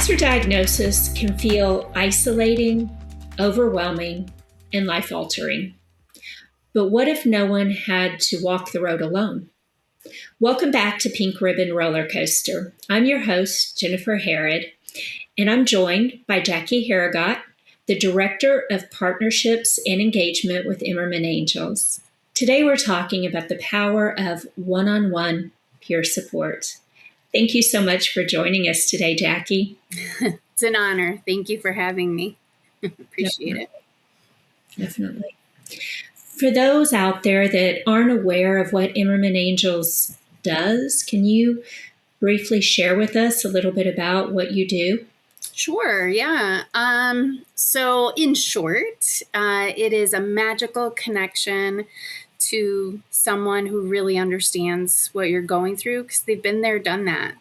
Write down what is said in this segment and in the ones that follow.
Cancer diagnosis can feel isolating, overwhelming, and life-altering. But what if no one had to walk the road alone? Welcome back to Pink Ribbon Roller Coaster. I'm your host, Jennifer Harrod, and I'm joined by Jackie Harrogate, the Director of Partnerships and Engagement with Emmerman Angels. Today we're talking about the power of one-on-one peer support. Thank you so much for joining us today, Jackie. It's an honor. Thank you for having me. Appreciate it. Definitely. For those out there that aren't aware of what Emmerman Angels does, can you briefly share with us a little bit about what you do? Sure, yeah. So in short, it is a magical connection to someone who really understands what you're going through because they've been there, done that.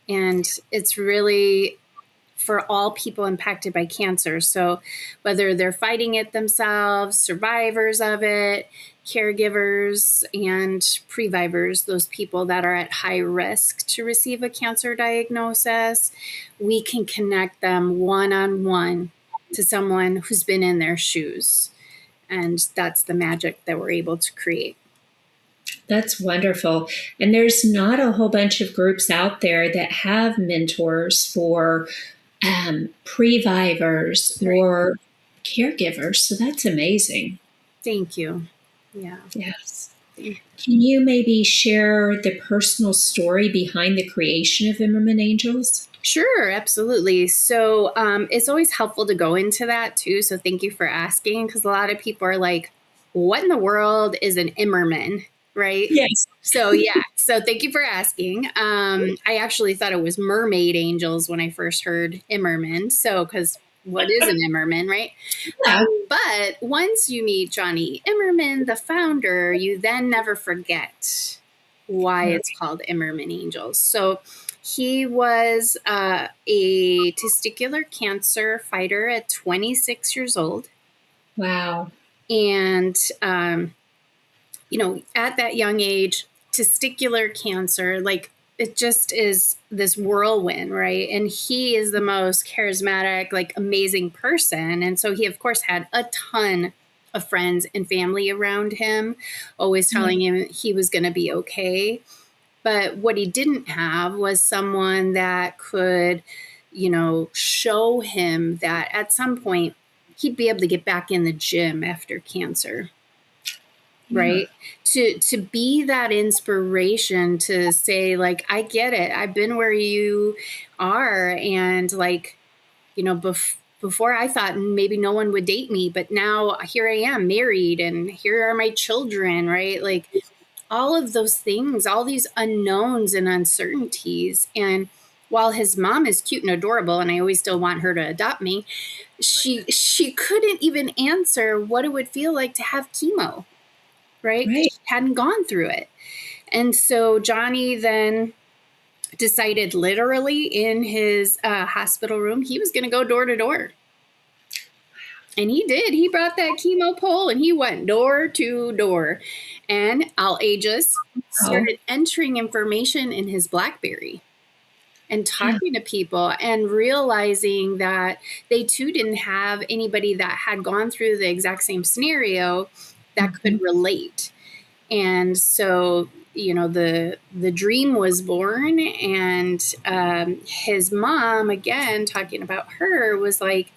And it's really for all people impacted by cancer. So whether they're fighting it themselves, survivors of it, caregivers, and previvors, those people that are at high risk to receive a cancer diagnosis, we can connect them one-on-one to someone who's been in their shoes. And that's the magic that we're able to create. That's wonderful. And there's not a whole bunch of groups out there that have mentors for previvors or caregivers. So that's amazing. Thank you. Yeah. Yes. Can you maybe share the personal story behind the creation of Emmerman Angels? Sure, absolutely. So it's always helpful to go into that too. So thank you for asking, because a lot of people are like, what in the world is an Emmerman? Right? Yes. So yeah. So thank you for asking. I actually thought it was mermaid angels when I first heard Emmerman. So because what is an Emmerman, right? Yeah. But once you meet Johnny Emmerman, the founder, you then never forget why it's called Emmerman Angels. So he was a testicular cancer fighter at 26 years old. Wow. And, at that young age, testicular cancer, like it just is this whirlwind, right? And he is the most charismatic, like amazing person. And so he, of course, had a ton of friends and family around him, always telling him he was going to be okay. But what he didn't have was someone that could, show him that at some point he'd be able to get back in the gym after cancer. Right. To be that inspiration to say, like, I get it. I've been where you are. And like, before I thought maybe no one would date me, but now here I am married and here are my children. Right. Like all of those things, all these unknowns and uncertainties. And while his mom is cute and adorable, and I always still want her to adopt me, she couldn't even answer what it would feel like to have chemo. Right? She hadn't gone through it. And so Johnny then decided literally in his hospital room, he was going to go door to door. And he did. He brought that chemo pole and he went door to door. And I'll age us, started entering information in his BlackBerry and talking to people and realizing that they too didn't have anybody that had gone through the exact same scenario that could relate. And so, the dream was born, and his mom, again, talking about her, was like,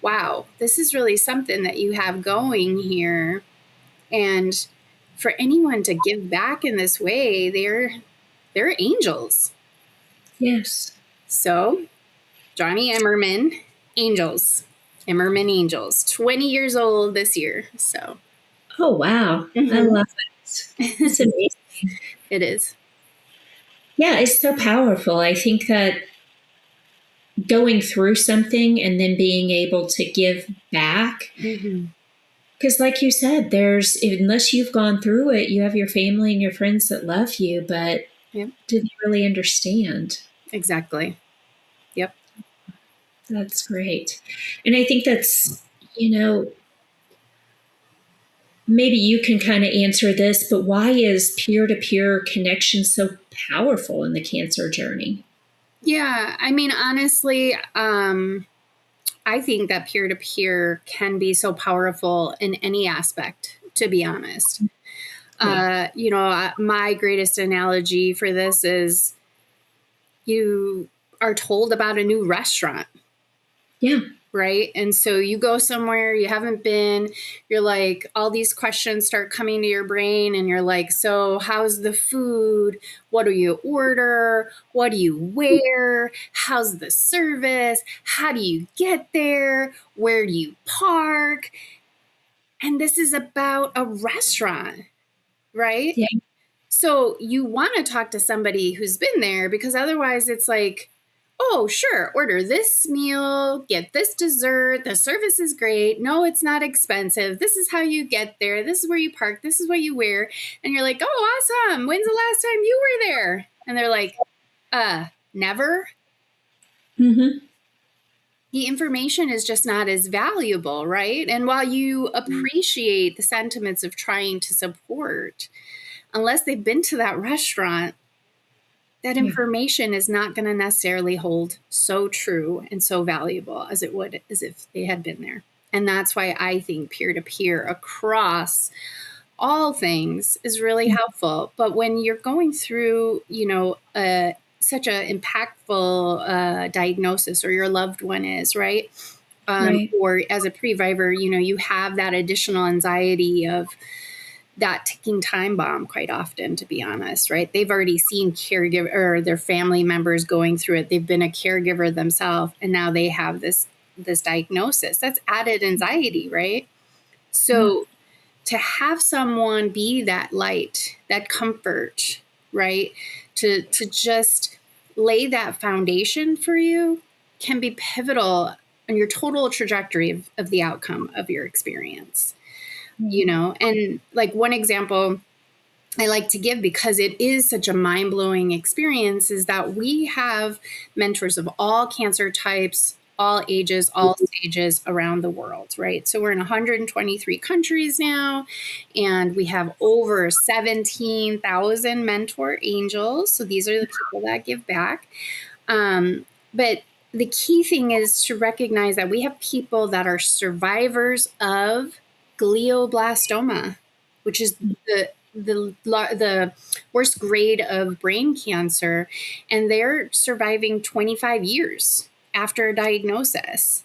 wow, this is really something that you have going here. And for anyone to give back in this way, they're angels. Yes. So Johnny Emmerman Angels, 20 years old this year. So. Oh, wow. I love it. It's amazing. It is. Yeah, it's so powerful. I think that going through something and then being able to give back, because like you said, unless you've gone through it, you have your family and your friends that love you, but didn't really understand. Exactly. Yep. That's great. And I think that's, maybe you can kind of answer this, but why is peer-to-peer connection so powerful in the cancer journey? Yeah. I mean, honestly, I think that peer to peer can be so powerful in any aspect, to be honest. Yeah. My greatest analogy for this is you are told about a new restaurant, Yeah. right? And so you go somewhere you haven't been, you're like, all these questions start coming to your brain, and you're like, so how's the food? What do you order? What do you wear? How's the service? How do you get there? Where do you park? And this is about a restaurant, right? Yeah. So you want to talk to somebody who's been there, because otherwise it's like, oh, sure, order this meal, get this dessert. The service is great. No, it's not expensive. This is how you get there. This is where you park. This is what you wear. And you're like, oh, awesome. When's the last time you were there? And they're like, never. Mm-hmm. The information is just not as valuable, right? And while you appreciate the sentiments of trying to support, unless they've been to that restaurant, that Yeah. information is not going to necessarily hold so true and so valuable as it would as if they had been there. And that's why I think peer to peer across all things is really helpful. But when you're going through, such an impactful diagnosis, or your loved one is, right? Right. Or as a pre-viver, you have that additional anxiety of that ticking time bomb quite often, to be honest, right? They've already seen caregiver or their family members going through it. They've been a caregiver themselves, and now they have this diagnosis. That's added anxiety, right? Yeah. So to have someone be that light, that comfort, right? To just lay that foundation for you can be pivotal on your total trajectory of the outcome of your experience. And like one example I like to give, because it is such a mind-blowing experience, is that we have mentors of all cancer types, all ages, all stages around the world, right? So we're in 123 countries now, and we have over 17,000 mentor angels. So these are the people that give back. But the key thing is to recognize that we have people that are survivors of glioblastoma, which is the worst grade of brain cancer, and they're surviving 25 years after a diagnosis,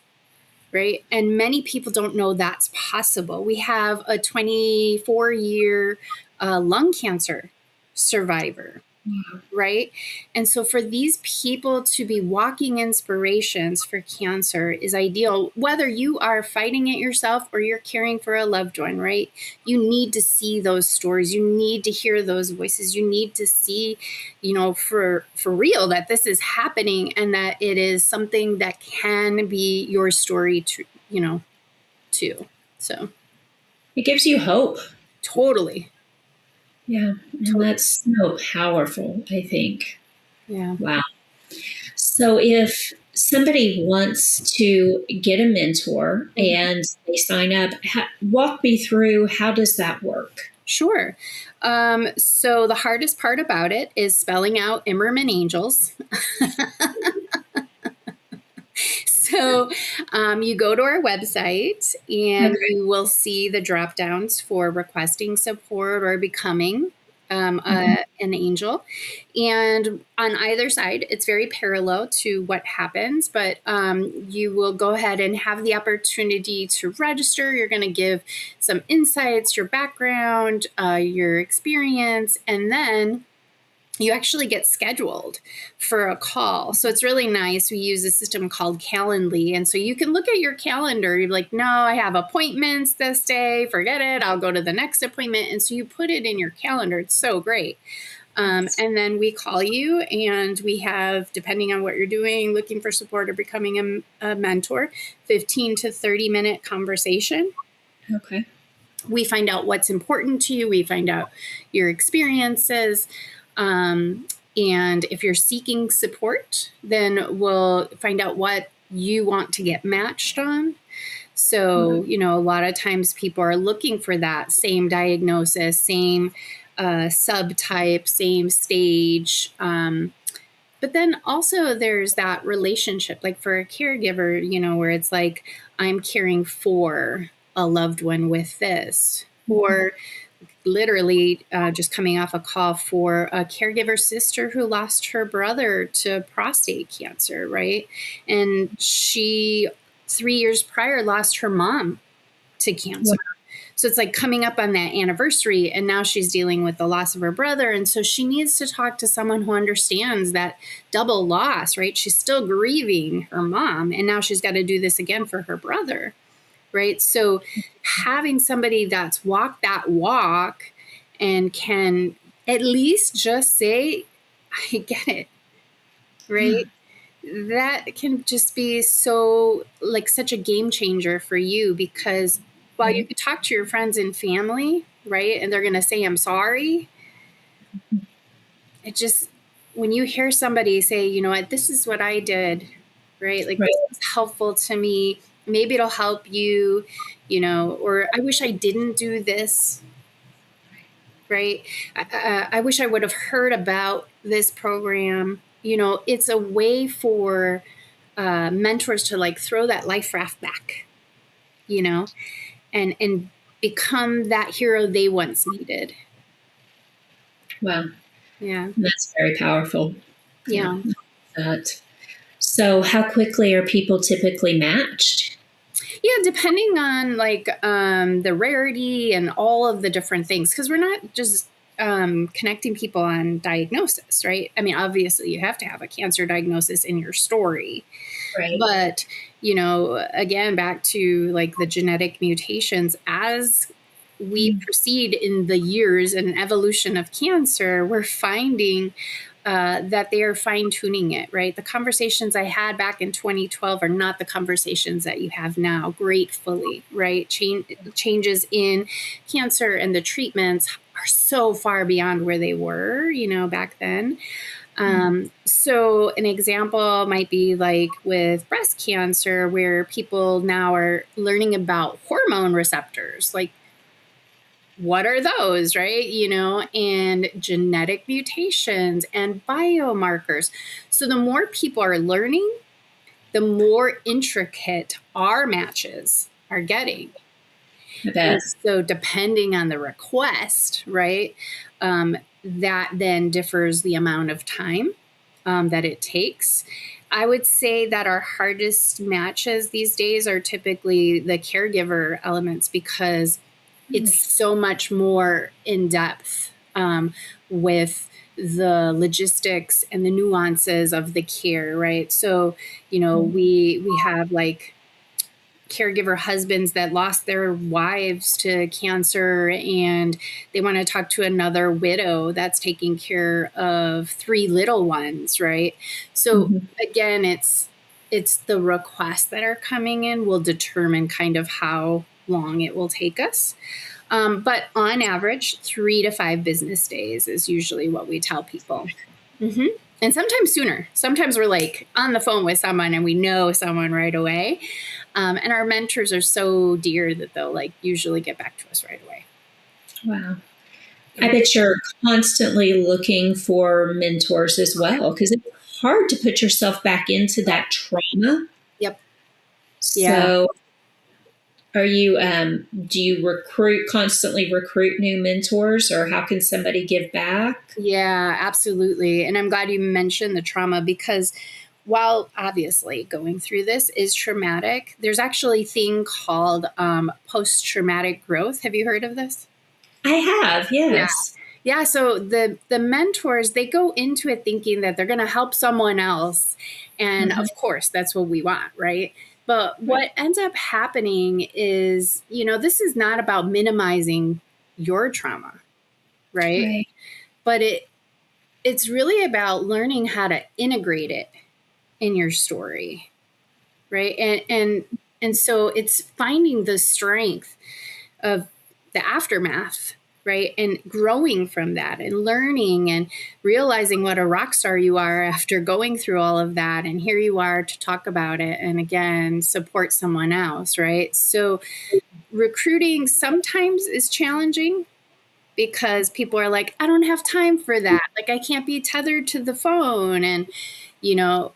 right? And many people don't know that's possible. We have a 24-year lung cancer survivor, right? And so for these people to be walking inspirations for cancer is ideal, whether you are fighting it yourself or you're caring for a loved one, right? You need to see those stories. You need to hear those voices. You need to see, for real, that this is happening, and that it is something that can be your story too. So It gives you hope. totally. Yeah. And that's so powerful, I think. Yeah. Wow. So if somebody wants to get a mentor and they sign up, walk me through, how does that work? Sure. So the hardest part about it is spelling out Emmerman Angels. So you go to our website, and Okay. you will see the drop downs for requesting support or becoming Mhm. an angel. And on either side, it's very parallel to what happens, but you will go ahead and have the opportunity to register. You're going to give some insights, your background, your experience, and then you actually get scheduled for a call. So it's really nice. We use a system called Calendly. And so you can look at your calendar. You're like, no, I have appointments this day. Forget it. I'll go to the next appointment. And so you put it in your calendar. It's so great. And then we call you, and we have, depending on what you're doing, looking for support or becoming a mentor, 15 to 30-minute conversation. Okay. We find out what's important to you. We find out your experiences. And if you're seeking support, then we'll find out what you want to get matched on. So, a lot of times people are looking for that same diagnosis, same subtype, same stage, But then also there's that relationship, like for a caregiver, where it's like, I'm caring for a loved one with this, or literally just coming off a call for a caregiver sister who lost her brother to prostate cancer, right? And she, 3 years prior, lost her mom to cancer. Wow. So it's like coming up on that anniversary, and now she's dealing with the loss of her brother. And so she needs to talk to someone who understands that double loss, right? She's still grieving her mom, and now she's got to do this again for her brother, right? So having somebody that's walked that walk and can at least just say, I get it, right? That can just be so, like, such a game changer for you, because while you could talk to your friends and family, right, and they're going to say, I'm sorry, it just, when you hear somebody say, you know what, this is what I did, right? Like, Right. this is helpful to me. Maybe it'll help you, or I wish I didn't do this, right? I wish I would have heard about this program. It's a way for mentors to like throw that life raft back, and become that hero they once needed. Wow. Yeah. That's very powerful. Yeah. That. So how quickly are people typically matched? Yeah, depending on like the rarity and all of the different things, because we're not just connecting people on diagnosis, right? I mean, obviously you have to have a cancer diagnosis in your story, Right. but again, back to like the genetic mutations, as we proceed in the years and evolution of cancer, we're finding that they are fine tuning it, right? The conversations I had back in 2012 are not the conversations that you have now, gratefully, right? Changes in cancer and the treatments are so far beyond where they were, back then. So an example might be like with breast cancer, where people now are learning about hormone receptors, like what are those, right? And genetic mutations and biomarkers. So the more people are learning, the more intricate our matches are getting. And so depending on the request, right, that then differs the amount of time that it takes. I would say that our hardest matches these days are typically the caregiver elements, because it's so much more in depth with the logistics and the nuances of the care, right? So, we have like caregiver husbands that lost their wives to cancer, and they want to talk to another widow that's taking care of 3 little ones, right? So again, it's the requests that are coming in will determine kind of how long it will take us. But on average, 3 to 5 business days is usually what we tell people. And sometimes sooner. Sometimes we're like on the phone with someone and we know someone right away. And our mentors are so dear that they'll like usually get back to us right away. Wow. I bet you're constantly looking for mentors as well, because it's hard to put yourself back into that trauma. Yep. So are you, do you constantly recruit new mentors, or how can somebody give back? Yeah, absolutely. And I'm glad you mentioned the trauma, because while obviously going through this is traumatic, there's actually a thing called post-traumatic growth. Have you heard of this? I have, yes. Yeah. So the mentors, they go into it thinking that they're going to help someone else. And of course, that's what we want, right? But what ends up happening is, this is not about minimizing your trauma, right? But it's really about learning how to integrate it in your story, right? And so it's finding the strength of the aftermath, right? And growing from that and learning and realizing what a rock star you are after going through all of that. And here you are to talk about it and again, support someone else, right? So recruiting sometimes is challenging, because people are like, I don't have time for that. Like, I can't be tethered to the phone. And, you know,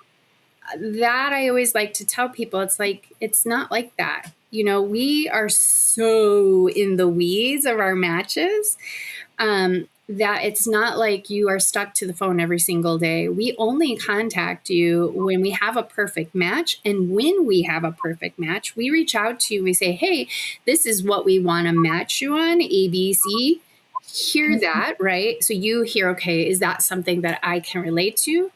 that I always like to tell people, it's like, it's not like that. You know, we are so in the weeds of our matches that it's not like you are stuck to the phone every single day. We only contact you when we have a perfect match. And when we have a perfect match, we reach out to you. We say, hey, this is what we want to match you on, ABC. Hear that, right? So you hear, okay, is that something that I can relate to?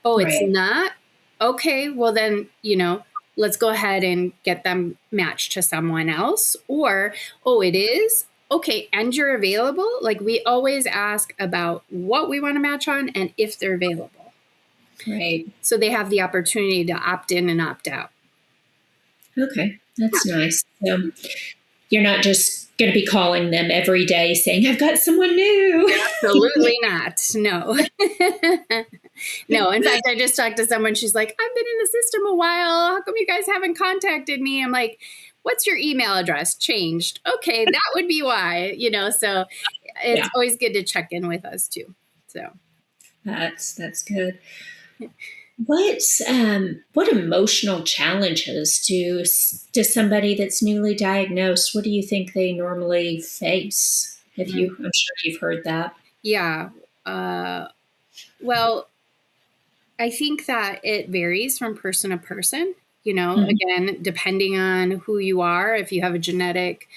Oh, it's Right. not? Okay, well then, you know, let's go ahead and get them matched to someone else. Or, oh, it is? Okay, and you're available? Like, we always ask about what we want to match on and if they're available. Right. So they have the opportunity to opt in and opt out. Okay. That's nice. So you're not just going to be calling them every day saying, I've got someone new. Absolutely not. No. No. In fact, I just talked to someone. She's like, I've been in the system a while. How come you guys haven't contacted me? I'm like, what's your email address? Changed. Okay, that would be why, you know, so it's always good to check in with us too. So That's good. What emotional challenges does somebody that's newly diagnosed? What do you think they normally face? I'm sure you've heard that. Yeah. Well, I think that it varies from person to person. You know, Mhm. again, depending on who you are, if you have a genetic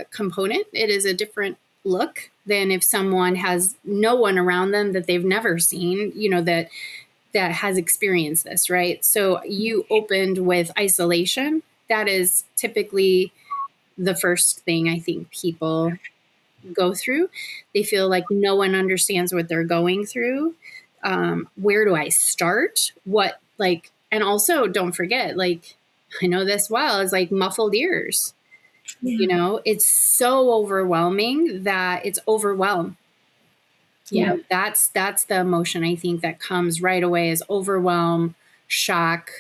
component, it is a different look than if someone has no one around them that they've never seen, you know, that has experienced this, right? So you opened with isolation. That is typically the first thing I think people go through. They feel like no one understands what they're going through. Where do I start? What, like, and also don't forget, like, I know this well, is like muffled ears. You Yeah. know, it's so overwhelming that it's overwhelmed. You Yeah. know, that's the emotion I think that comes right away is overwhelm, shock,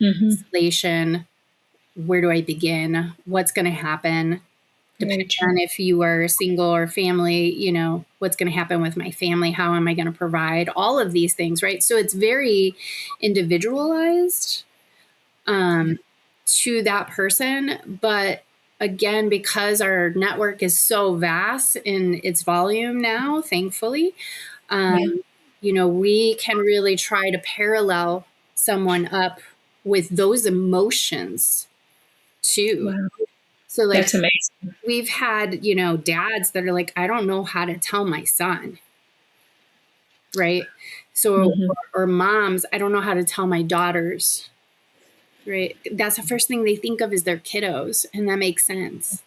Hmm. isolation. Where do I begin? What's going to happen? Very Depending true. on if you are single or family, you know, what's going to happen with my family? How am I going to provide all of these things, right? So it's very individualized to that person. But again, because our network is so vast in its volume now, thankfully, Yeah. you know, we can really try to parallel someone up with those emotions too. Wow. So, like, That's amazing. we've had, you know, dads that are like, I don't know how to tell my son, right? So, Hmm. or moms, I don't know how to tell my daughters, right? That's the first thing they think of is their kiddos, and that makes sense.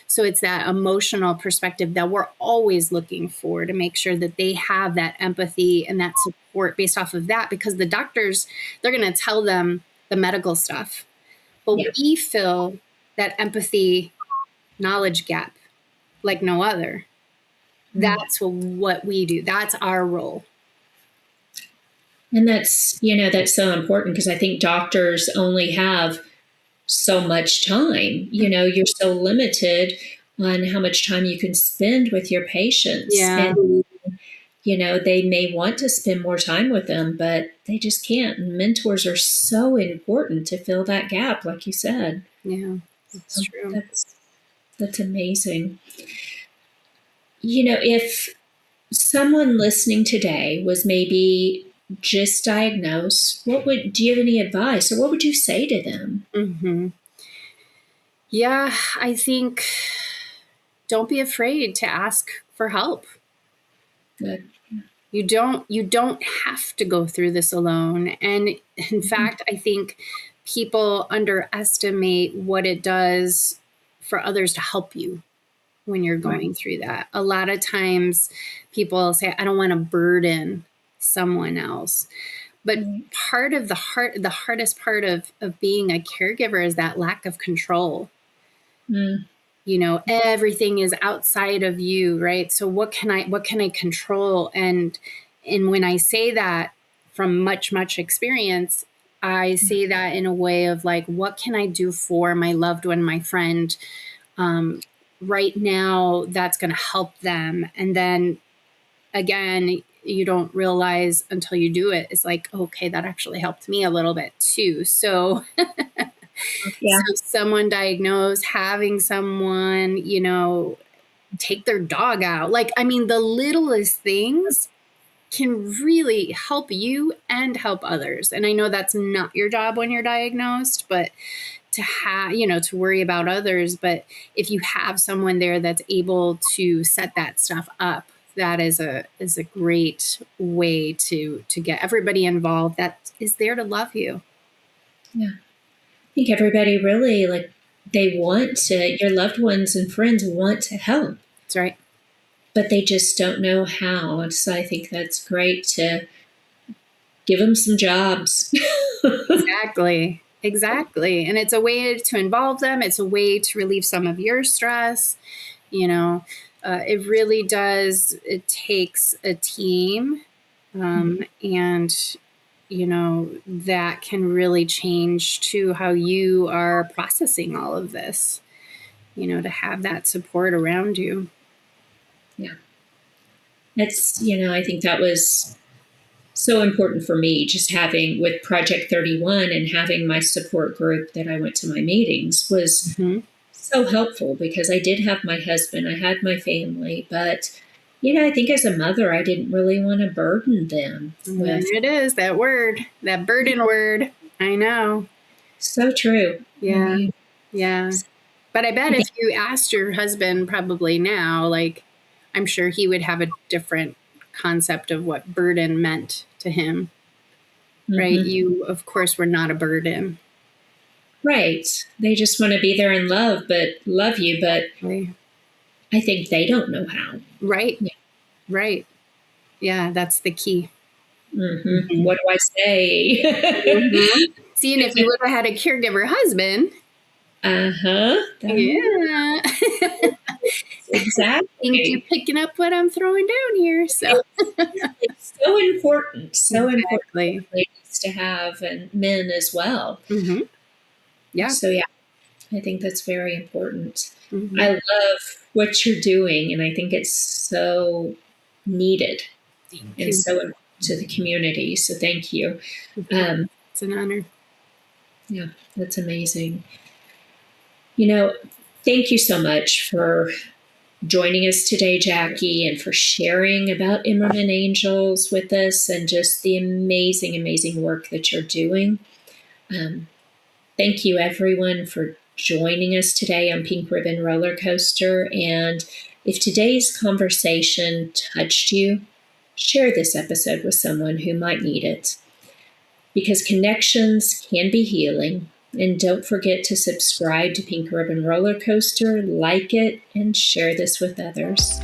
So it's that emotional perspective that we're always looking for to make sure that they have that empathy and that support based off of that, because the doctors, they're going to tell them the medical stuff, but Yeah. we fill that empathy knowledge gap like no other. Mm. That's what we do. That's our role. And that's so important because I think doctors only have so much time. You're so limited on how much time you can spend with your patients. Yeah. And, they may want to spend more time with them, but they just can't. And mentors are so important to fill that gap, like you said. Yeah, that's So true. that's amazing. If someone listening today was maybe just diagnosed, do you have any advice or what would you say to them? Mm-hmm. Yeah, I think don't be afraid to ask for help. Good. You don't have to go through this alone. And in fact, I think people underestimate what it does for others to help you when you're Right. going through that. A lot of times people say, I don't want to burden someone else. But Right. part of the hardest part of being a caregiver is that lack of control. Mm. You know, everything is outside of you, right? So what can I control? And when I say that from much experience, I say that in a way of like, what can I do for my loved one, my friend, right now that's going to help them. And then again, you don't realize until you do it. It's like, okay, that actually helped me a little bit too. So, Yeah. so someone diagnosed, having someone, take their dog out. Like, I mean, the littlest things can really help you and help others. And I know that's not your job when you're diagnosed, but to have, to worry about others. But if you have someone there that's able to set that stuff up, that is a great way to get everybody involved that is there to love you. Yeah. I think everybody really, like, they want to, your loved ones and friends want to help. That's right. But they just don't know how. And so I think that's great to give them some jobs. Exactly. Exactly. And it's a way to involve them. It's a way to relieve some of your stress. It really does. It takes a team. And, that can really change to how you are processing all of this, to have that support around you. Yeah. It's, I think that was so important for me, just having with Project 31 and having my support group that I went to my meetings was so helpful, because I did have my husband, I had my family, but I think as a mother, I didn't really want to burden them with. There it is, that word, that burden word. I know. So true. Yeah. Yeah. But I bet if you asked your husband probably now, like, I'm sure he would have a different concept of what burden meant to him. Right? You, of course, were not a burden. Right. They just want to be there and love you, but I think they don't know how. Right. Yeah. Right. Yeah, that's the key. What do I say? See, and if you would have had a caregiver husband. Yeah. Exactly. I think you're picking up what I'm throwing down here. So it's so important. So important for ladies to have, and men as well. Yeah. So yeah, I think that's very important. I love what you're doing, and I think it's so needed and so important to the community. So thank you. It's an honor. Yeah, that's amazing. Thank you so much for joining us today, Jackie, and for sharing about Emmerman Angels with us and just the amazing, amazing work that you're doing. Thank you, everyone, for joining us today on Pink Ribbon Roller Coaster. And if today's conversation touched you, share this episode with someone who might need it, because connections can be healing. And don't forget to subscribe to Pink Ribbon Roller Coaster, like it, and share this with others.